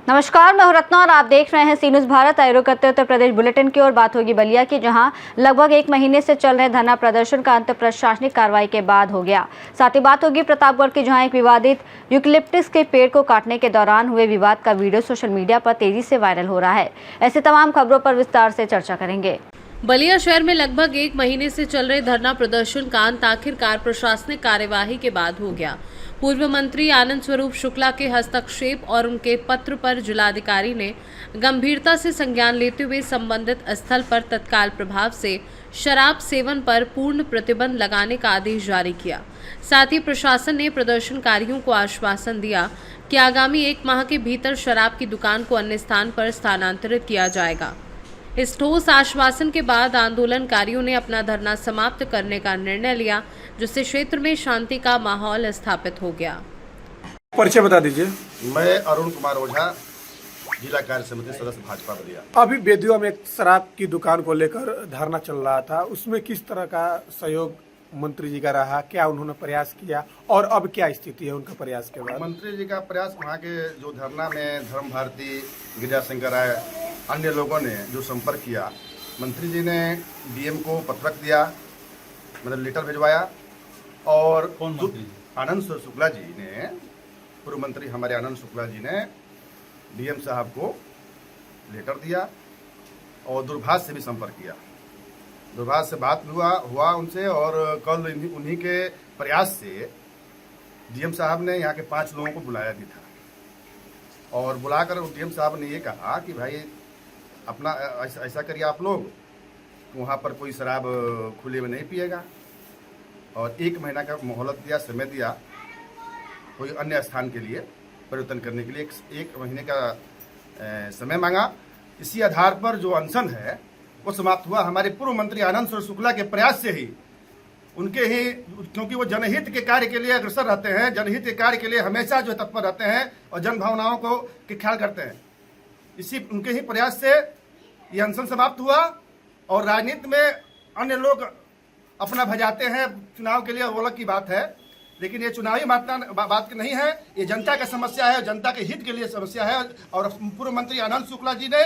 नमस्कार, मैं हूं रत्ना और आप देख रहे हैं सी न्यूज़ भारत। आए करते उत्तर प्रदेश बुलेटिन की ओर बात होगी बलिया की, जहां लगभग एक महीने से चल रहे धरना प्रदर्शन का अंत प्रशासनिक कार्रवाई के बाद हो गया। साथ ही बात होगी प्रतापगढ़ की, जहां एक विवादित यूकेलिप्टस के पेड़ को काटने के दौरान हुए विवाद का वीडियो सोशल मीडिया पर तेजी से वायरल हो रहा है। ऐसे तमाम खबरों पर विस्तार से चर्चा करेंगे। बलिया शहर में लगभग एक महीने से चल रहे धरना प्रदर्शन का अंत आखिरकार प्रशासनिक कार्यवाही के बाद हो गया। पूर्व मंत्री आनंद स्वरूप शुक्ला के हस्तक्षेप और उनके पत्र पर जिलाधिकारी ने गंभीरता से संज्ञान लेते हुए संबंधित स्थल पर तत्काल प्रभाव से शराब सेवन पर पूर्ण प्रतिबंध लगाने का आदेश जारी किया। साथ ही प्रशासन ने प्रदर्शनकारियों को आश्वासन दिया कि आगामी 1 माह के भीतर शराब की दुकान को अन्य स्थान पर स्थानांतरित किया जाएगा। इस ठोस आश्वासन के बाद आंदोलनकारियों ने अपना धरना समाप्त करने का निर्णय लिया, जिससे क्षेत्र में शांति का माहौल स्थापित हो गया। परिचय बता दीजिए। मैं अरुण कुमार ओझा, जिला कार्य समिति सदस्य भाजपा बलिया। अभी बेदियों में एक शराब की दुकान को लेकर धरना चल रहा था, उसमें किस तरह का सहयोग मंत्री जी का रहा, क्या उन्होंने प्रयास किया और अब क्या स्थिति है उनका प्रयास के बाद? मंत्री जी का प्रयास, वहाँ के जो धरना में धर्म भारती, गिरिजा शंकर राय, अन्य लोगों ने जो संपर्क किया, मंत्री जी ने डीएम को पत्रक दिया, मतलब लेटर भिजवाया। और आनंद शुक्ला जी ने, पूर्व मंत्री हमारे आनंद शुक्ला जी ने डीएम साहब को लेटर दिया और दूरभाष से भी संपर्क किया। दूरभाष से बात हुआ उनसे, और कल उन्हीं के प्रयास से डीएम साहब ने यहाँ के 5 लोगों को बुलाया भी था। और बुलाकर डीएम साहब ने ये कहा कि भाई अपना ऐसा करिए आप लोग, वहाँ पर कोई शराब खुले में नहीं पिएगा, और 1 महीना का मोहलत दिया, समय दिया, कोई अन्य स्थान के लिए परिवर्तन करने के लिए 1 महीने का समय मांगा। इसी आधार पर जो अनशन है वो समाप्त हुआ। हमारे पूर्व मंत्री आनंद स्वरूप शुक्ला के प्रयास से ही, उनके ही, क्योंकि वो जनहित के कार्य के लिए अग्रसर रहते हैं, जनहित के कार्य के लिए हमेशा जो तत्पर रहते हैं और जन भावनाओं को के ख्याल करते हैं, इसी उनके ही प्रयास से ये अनशन समाप्त हुआ। और राजनीति में अन्य लोग अपना भजाते हैं चुनाव के लिए, वो अलग की बात है, लेकिन ये चुनावी बात नहीं है, ये जनता का समस्या है, जनता के हित के लिए समस्या है। और पूर्व मंत्री आनंद शुक्ला जी ने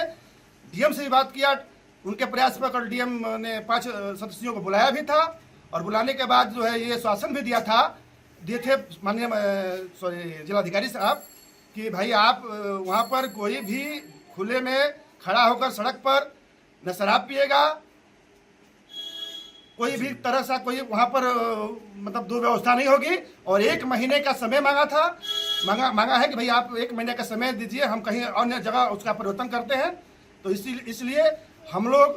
डीएम से भी बात किया, उनके प्रयास पर कल डीएम ने 5 सदस्यों को बुलाया भी था, और बुलाने के बाद जो है ये शासन भी दिए थे माननीय जिलाधिकारी साहब कि भाई आप वहाँ पर कोई भी खुले में खड़ा होकर सड़क पर न शराब पिएगा, कोई भी तरह से कोई वहाँ पर मतलब दुर्व्यवस्था नहीं होगी। और 1 महीने का समय मांगा है कि भाई आप 1 महीने का समय दीजिए, हम कहीं अन्य जगह उसका परिवर्तन करते हैं। तो इसलिए हम लोग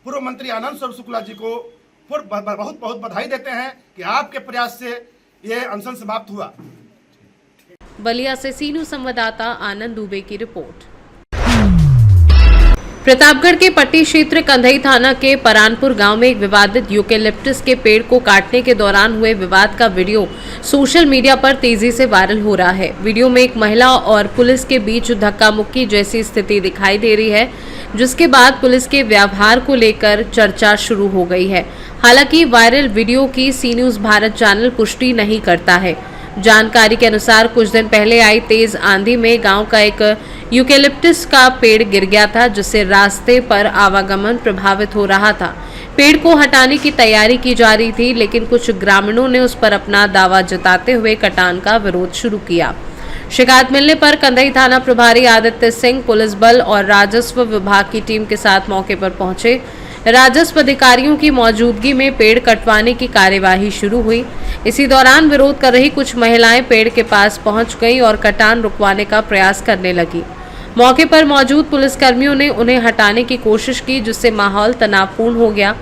पूर्व मंत्री आनंद स्वरूप शुक्ला जी को बहुत बहुत बधाई देते हैं कि आपके प्रयास से ये अनशन समाप्त हुआ। बलिया से सी न्यूज़ संवाददाता आनंद दुबे की रिपोर्ट। प्रतापगढ़ के पट्टी क्षेत्र कंधई थाना के परानपुर गांव में एक विवादित यूकेलिप्टस के पेड़ को काटने के दौरान हुए विवाद का वीडियो सोशल मीडिया पर तेजी से वायरल हो रहा है। वीडियो में एक महिला और पुलिस के बीच धक्का मुक्की जैसी स्थिति दिखाई दे रही है, जिसके बाद पुलिस के व्यवहार को लेकर चर्चा शुरू हो गई है। हालांकि वायरल वीडियो की सी न्यूज़ भारत चैनल पुष्टि नहीं करता है। जानकारी के अनुसार कुछ दिन पहले आई तेज आंधी में गांव का एक यूकेलिप्टस का पेड़ गिर गया था, जिससे रास्ते पर आवागमन प्रभावित हो रहा था। पेड़ को हटाने की तैयारी की जा रही थी, लेकिन कुछ ग्रामीणों ने उस पर अपना दावा जताते हुए कटान का विरोध शुरू किया। शिकायत मिलने पर कंधई थाना प्रभारी आदित्य सिंह पुलिस बल और राजस्व विभाग की टीम के साथ मौके पर पहुंचे। राजस्व अधिकारियों की मौजूदगी में पेड़ कटवाने की कार्यवाही शुरू हुई। इसी दौरान विरोध कर रही कुछ महिलाएं पेड़ के पास पहुंच गईं और कटान रुकवाने का प्रयास करने लगी। मौके पर मौजूद पुलिसकर्मियों ने उन्हें हटाने की कोशिश की, जिससे माहौल तनावपूर्ण हो गया।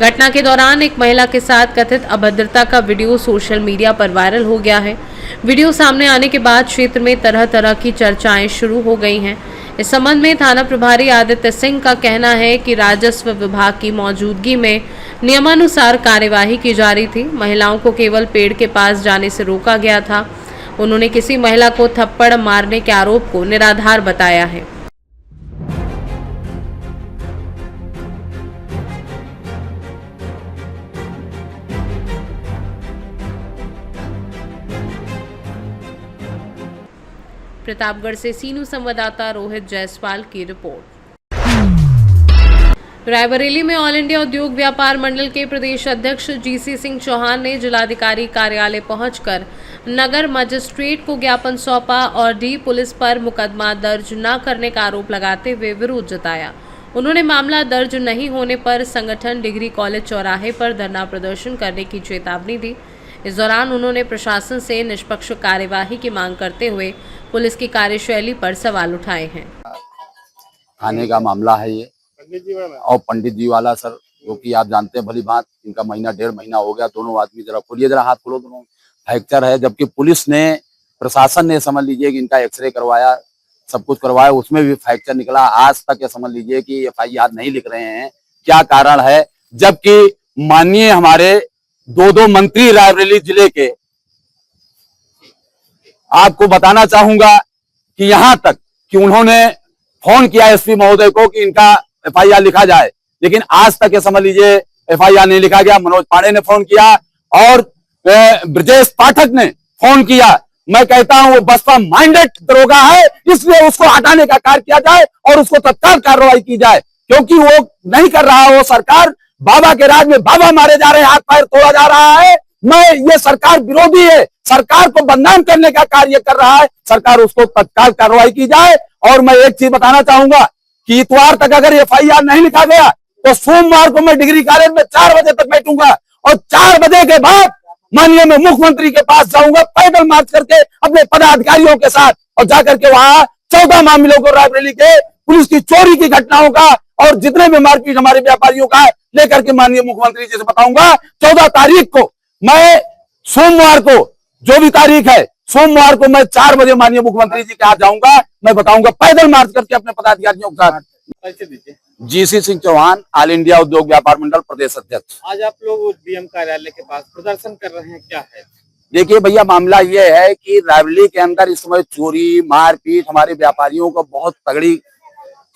घटना के दौरान एक महिला के साथ कथित अभद्रता का वीडियो सोशल मीडिया पर वायरल हो गया है। वीडियो सामने आने के बाद क्षेत्र में तरह तरह की चर्चाएं शुरू हो गई हैं। इस संबंध में थाना प्रभारी आदित्य सिंह का कहना है कि राजस्व विभाग की मौजूदगी में नियमानुसार कार्यवाही की जा रही थी। महिलाओं को केवल पेड़ के पास जाने से रोका गया था। उन्होंने किसी महिला को थप्पड़ मारने के आरोप को निराधार बताया है। प्रतापगढ़ से सीनू संवाददाता रोहित जायसवाल की रिपोर्ट। रायबरेली में ऑल इंडिया उद्योग व्यापार मंडल के प्रदेश अध्यक्ष जीसी सिंह चौहान ने जिलाधिकारी कार्यालय पहुंचकर नगर मजिस्ट्रेट को ज्ञापन सौंपा और डी पुलिस पर मुकदमा दर्ज न करने का आरोप लगाते हुए विरोध जताया। उन्होंने मामला दर्ज नहीं होने पर संगठन डिग्री कॉलेज चौराहे पर धरना प्रदर्शन करने की चेतावनी दी। इस दौरान उन्होंने प्रशासन से निष्पक्ष कार्यवाही की मांग करते हुए पुलिस की कार्यशैली पर सवाल उठाए हैं। थाने का मामला है ये और पंडित जी वाला सर, जो कि आप जानते हैं भली भांत, इनका महीना 1.5 महीना हो गया। दोनों आदमी जरा खोलिए, जरा हाथ खोलो, दोनों फ्रैक्चर है। जबकि पुलिस ने, प्रशासन ने समझ लीजिए कि इनका एक्सरे करवाया, सब कुछ करवाया, उसमें भी फ्रैक्चर निकला। आज तक ये समझ लीजिए कि FIR नहीं लिख रहे हैं। क्या कारण है? जबकि माननीय हमारे 2 मंत्री रायबरेली जिले के, आपको बताना चाहूंगा कि यहां तक कि उन्होंने फोन किया SP महोदय को कि इनका FIR लिखा जाए, लेकिन आज तक ये समझ लीजिए FIR नहीं लिखा गया। मनोज पांडे ने फोन किया और ब्रजेश पाठक ने फोन किया। मैं कहता हूं वो बसपा माइंडेड दरोगा है, इसलिए उसको हटाने का कार्य किया जाए और उसको तत्काल कार्रवाई की जाए, क्योंकि वो नहीं कर रहा। वो सरकार बाबा के राज में बाबा मारे जा रहे हैं, हाथ पैर तोड़ा जा रहा है। ये सरकार विरोधी है, सरकार को बदनाम करने का कार्य कर रहा है। सरकार उसको तत्काल कार्रवाई की जाए। और मैं एक चीज बताना चाहूंगा कि इतवार तक अगर FIR नहीं लिखा गया तो सोमवार को मैं डिग्री कॉलेज में 4 बजे तक बैठूंगा और 4 बजे के बाद माननीय मैं मुख्यमंत्री के पास जाऊंगा पैदल मार्च करके अपने पदाधिकारियों के साथ, और जाकर के वहां 14 मामलों को रायबरेली के पुलिस की चोरी की घटनाओं का और जितने भी मारपीट हमारे व्यापारियों का है लेकर के माननीय मुख्यमंत्री जी से बताऊंगा। 14 तारीख को मैं, सोमवार को जो भी तारीख है, सोमवार को मैं 4 बजे माननीय मुख्यमंत्री जी के हाथ जाऊंगा। मैं बताऊंगा पैदल मार्च करके अपने पदाधिकारियों के साथ। GC Singh Chauhan, all India Udyog Vyapar मंडल प्रदेश अध्यक्ष। आज आप लोग DM कार्यालय के पास प्रदर्शन कर रहे हैं, क्या है? देखिए भैया, मामला ये है कि रायबरेली के अंदर इस समय चोरी मारपीट हमारे व्यापारियों को बहुत तगड़ी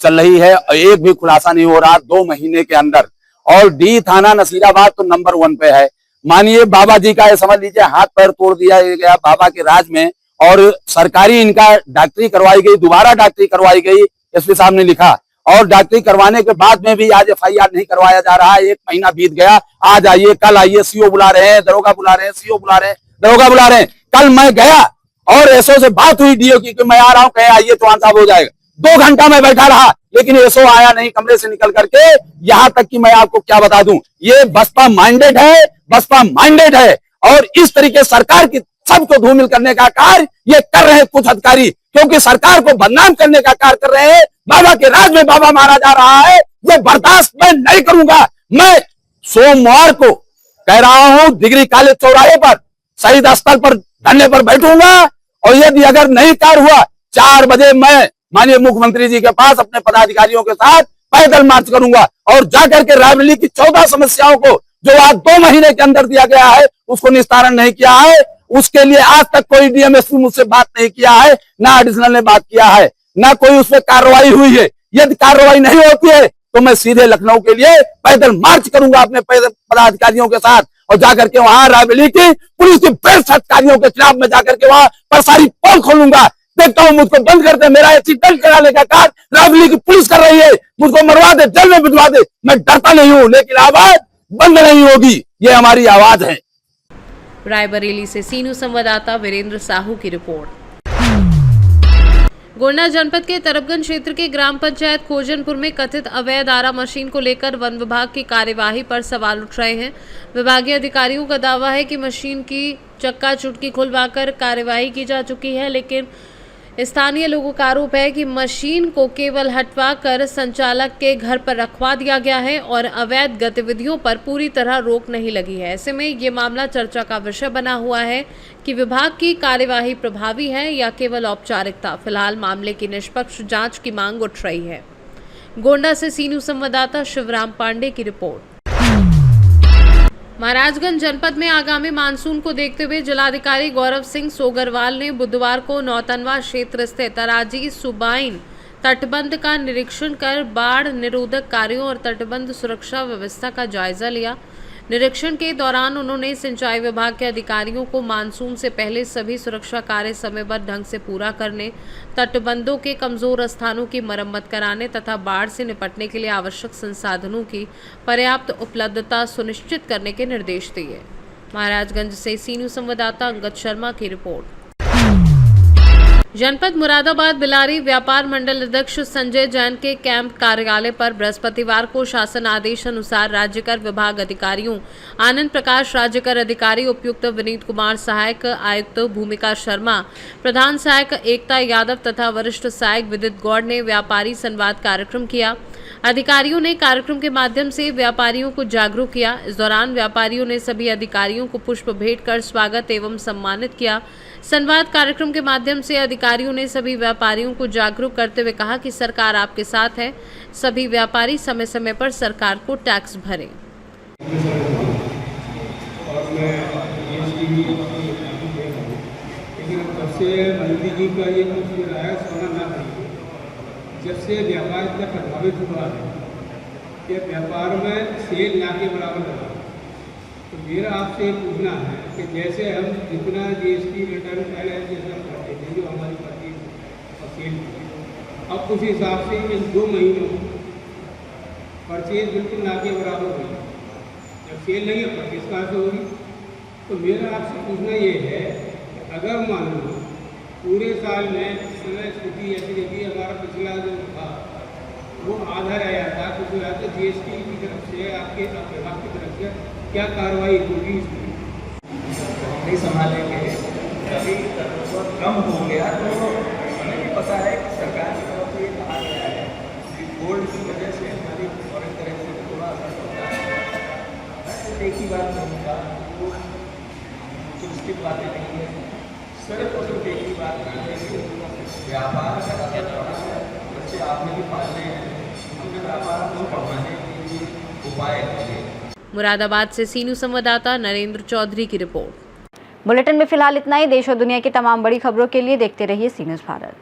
चल रही है और एक भी खुलासा नहीं हो रहा 2 महीने के अंदर। और D थाना नसीराबाद तो नंबर 1 पे है। मानिए बाबा जी का, ये समझ लीजिए हाथ पैर तोड़ दिया गया बाबा के राज में, और सरकारी इनका डॉक्टरी करवाई गई, दोबारा डॉक्टरी करवाई गई, SP साहब ने लिखा। और डॉक्टरी करवाने के बाद में भी आज FIR नहीं करवाया जा रहा है। 1 महीना बीत गया। आज आइए, कल आइए, CO बुला रहे हैं, दरोगा बुला रहे हैं, CO बुला रहे हैं, दरोगा बुला रहे हैं। कल मैं गया और SO से बात हुई DO की कि मैं आ रहा हूं, कहे आइए चौहान साहब हो जाएगा। 2 घंटा मैं बैठा रहा, लेकिन SO आया नहीं कमरे से निकल करके। यहां तक कि मैं आपको क्या बता दूं, ये बसपा माइंडेड है, बसपा माइंडेड है। और इस तरीके सरकार की सबको धूमिल करने का कार्य ये कर रहे हैं कुछ अधिकारी, क्योंकि सरकार को बदनाम करने का कार्य कर रहे हैं। बाबा के राज में बाबा मारा जा रहा है, ये बर्दाश्त मैं नहीं करूंगा। मैं सोमवार को कह रहा हूं डिग्री कॉलेज चौराहे पर शहीद स्थल पर धरने पर बैठूंगा, और यदि अगर नहीं कार्य हुआ 4 बजे मैं माननीय मुख्यमंत्री जी के पास अपने पदाधिकारियों के साथ पैदल मार्च करूंगा और जाकर के रायबरेली की 14 समस्याओं को जो आज 2 महीने के अंदर दिया गया है उसको निस्तारण नहीं किया है। उसके लिए आज तक कोई DM SP मुझसे बात नहीं किया है, ना एडिशनल ने बात किया है, ना कोई उस पर कार्रवाई हुई है। यदि कार्रवाई नहीं होती है तो मैं सीधे लखनऊ के लिए पैदल मार्च करूंगा अपने पदाधिकारियों के साथ, और जाकर के वहां रायबरेली की पुलिस की भ्रष्ट अधिकारियों के खिलाफ में जाकर के वहां पर सारी पोल खोलूंगा। देखता हूं मुझको बंद कर दे, मेरा एक्सीडेंट कराने का कार्य रायबरेली की पुलिस कर रही है, मुझको मरवा दे, जेल में भिजवा दे। मैं डरता नहीं हूं, लेकिन आवाज बंद नहीं होगी, ये हमारी आवाज है। रायबरेली से सीनू संवाददाता वीरेंद्र साहू की रिपोर्ट। गोंडा जनपद के तरबगंज क्षेत्र के ग्राम पंचायत खोजनपुर में कथित अवैध आरा मशीन को लेकर वन विभाग की कार्यवाही पर सवाल उठ रहे हैं। विभागीय अधिकारियों का दावा है कि मशीन की चक्का चुटकी खुलवाकर कार्यवाही की जा चुकी है, लेकिन स्थानीय लोगों का आरोप है कि मशीन को केवल हटवाकर संचालक के घर पर रखवा दिया गया है और अवैध गतिविधियों पर पूरी तरह रोक नहीं लगी है। ऐसे में ये मामला चर्चा का विषय बना हुआ है कि विभाग की कार्यवाही प्रभावी है या केवल औपचारिकता। फिलहाल मामले की निष्पक्ष जांच की मांग उठ रही है। गोंडा से सीनू संवाददाता शिवराम पांडे की रिपोर्ट। महाराजगंज जनपद में आगामी मानसून को देखते हुए जिलाधिकारी गौरव सिंह सोगरवाल ने बुधवार को नौतनवा क्षेत्र स्थित अराजी सुबाइन तटबंध का निरीक्षण कर बाढ़ निरोधक कार्यों और तटबंध सुरक्षा व्यवस्था का जायजा लिया। निरीक्षण के दौरान उन्होंने सिंचाई विभाग के अधिकारियों को मानसून से पहले सभी सुरक्षा कार्य समयबद्ध ढंग से पूरा करने, तटबंधों के कमजोर स्थानों की मरम्मत कराने तथा बाढ़ से निपटने के लिए आवश्यक संसाधनों की पर्याप्त उपलब्धता सुनिश्चित करने के निर्देश दिए। महाराजगंज से सी न्यूज़ संवाददाता अंगद शर्मा की रिपोर्ट। जनपद मुरादाबाद बिलारी व्यापार मंडल अध्यक्ष संजय जैन के कैंप कार्यालय पर बृहस्पतिवार को शासन आदेश अनुसार राज्यकर विभाग अधिकारियों आनंद प्रकाश, राज्यकर अधिकारी उपायुक्त विनीत कुमार, सहायक आयुक्त भूमिका शर्मा, प्रधान सहायक एकता यादव तथा वरिष्ठ सहायक विदित गौड़ ने व्यापारी संवाद कार्यक्रम किया। अधिकारियों ने कार्यक्रम के माध्यम से व्यापारियों को जागरूक किया। इस दौरान व्यापारियों ने सभी अधिकारियों को पुष्प भेंट कर स्वागत एवं सम्मानित किया। संवाद कार्यक्रम के माध्यम से अधिकारियों ने सभी व्यापारियों को जागरूक करते हुए कहा कि सरकार आपके साथ है, सभी व्यापारी समय समय पर सरकार को टैक्स भरें। जब से व्यापार इतना प्रभावित हुआ है कि व्यापार में सेल ना के बराबर लगा, तो मेरा आपसे ये पूछना है कि जैसे हम जितना जीएसटी रिटर्न पहले जैसे हम करते थे जो हमारी पति और सेल, अब उस हिसाब से इन 2 महीनों परचेज बिल्कुल ना के बराबर हुई। जब सेल नहीं है परचेज कहाँ से होगी? तो मेरा आपसे पूछना ये है कि अगर मान लो पूरे साल में समय स्थिति ऐसी रही, हमारा पिछला जो था वो आधा रह जाता, कुछ हो जाता, जीएसटी की तरफ से आपके विभाग की तरफ से क्या कार्रवाई होगी इसमें? नहीं संभालेंगे, कभी कम हो गया तो हमें भी पता है कि सरकार की तरफ से ये कहा गया है कि गोल्ड की वजह से हमारी फॉरेन करेंसी में थोड़ा असर पड़ता है। एक ही बात कहूँगा, वो सुनिश्चित बातें नहीं है, सिर्फ और सिर्फ एक ही बात है कि व्यापार का असर पड़ा है। बच्चे आपने भी पालने हैं, अपने व्यापार को बढ़ाने के लिए उपाय करें। मुरादाबाद से सी न्यूज़ संवाददाता नरेंद्र चौधरी की रिपोर्ट। बुलेटिन में फिलहाल इतना ही। देश और दुनिया की तमाम बड़ी खबरों के लिए देखते रहिए सी न्यूज़ भारत।